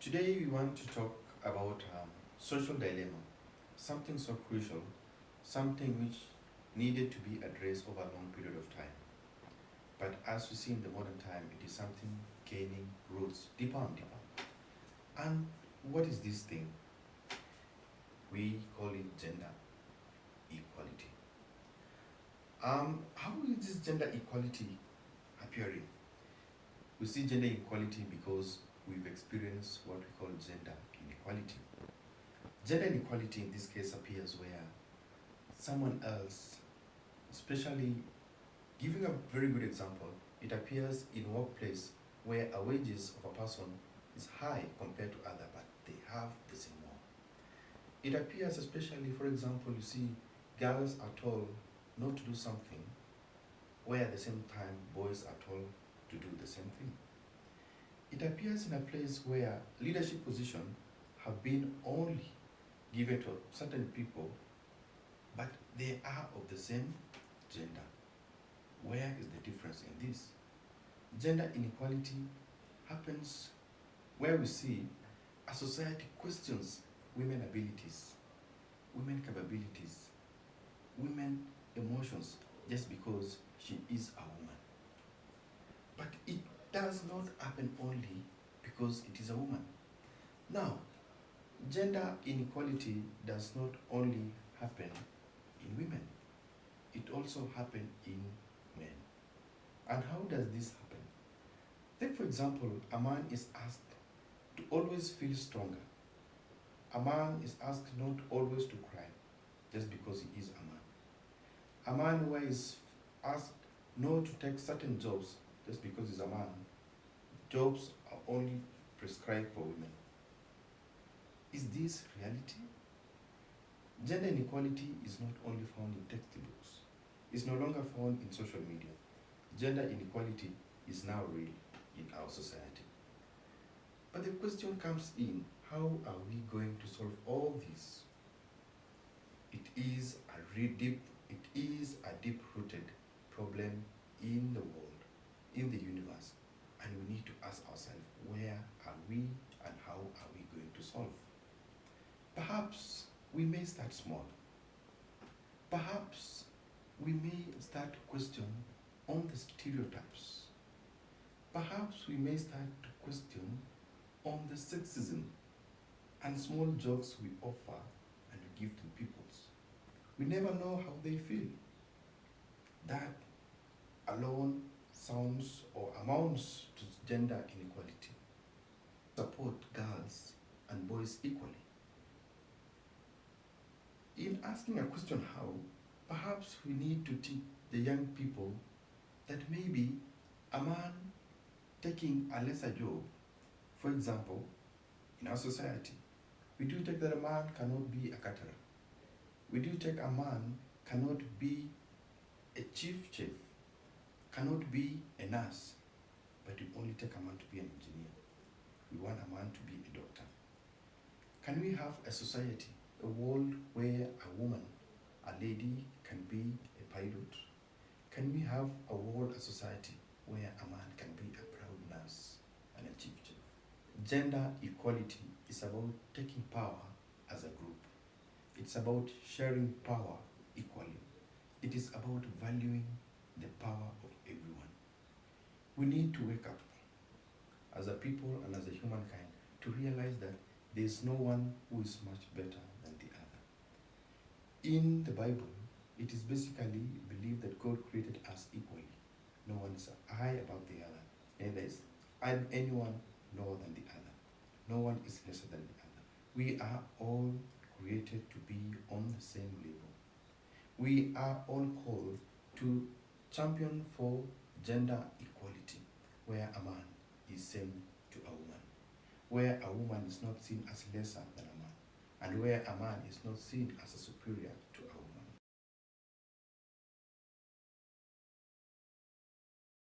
Today we want to talk about social dilemma, something so crucial, something which needed to be addressed over a long period of time. But as we see in the modern time, it is something gaining roots deeper and deeper. And what is this thing? We call it gender equality. How is this gender equality appearing? We see gender equality because we've experienced what we call gender inequality. Gender inequality in this case appears where someone else, especially giving a very good example, it appears in workplace where a wages of a person is high compared to other, but they have the same work. It appears especially, for example, you see girls are told not to do something, where at the same time boys are told to do the same thing. It appears in a place where leadership positions have been only given to certain people, but they are of the same gender. Where is the difference in this? Gender inequality happens where we see a society questions women abilities, women capabilities, women emotions just because she is a woman. But it does not happen only because it is a woman. Now, gender inequality does not only happen in women, it also happens in men. And how does this happen? Take, for example, a man is asked to always feel stronger. A man is asked not always to cry just because he is a man. A man who is asked not to take certain jobs just because he's a man. Jobs are only prescribed for women. Is this reality? Gender inequality is not only found in textbooks. It's no longer found in social media. Gender inequality is now real in our society. But the question comes in, how are we going to solve all this? It is a deep-rooted problem in the world, in the universe, and we need to ask ourselves, where are we and how are we going to solve? Perhaps we may start small. Perhaps we may start to question on the stereotypes. Perhaps we may start to question on the sexism and small jokes we offer and we give to peoples. We never know how they feel. That alone sounds or amounts to gender inequality. Support girls and boys equally. In asking a question how, perhaps we need to teach the young people that maybe a man taking a lesser job, for example, in our society, we do take that a man cannot be a caterer. We do take a man cannot be a chief, cannot be a nurse, but we only take a man to be an engineer. We want a man to be a doctor. Can we have a society, a world where a woman, a lady can be a pilot? Can we have a world, a society where a man can be a proud nurse and a chief? Gender equality is about taking power as a group. It's about sharing power equally. It is about valuing the power of everyone. We need to wake up as a people and as a humankind to realize that there is no one who is much better than the other. In the Bible, it is basically believed that God created us equally. No one is high above the other. Neither is anyone lower than the other. No one is lesser than the other. We are all created to be on the same level. We are all called to champion for gender equality, where a man is same to a woman, where a woman is not seen as lesser than a man, and where a man is not seen as a superior to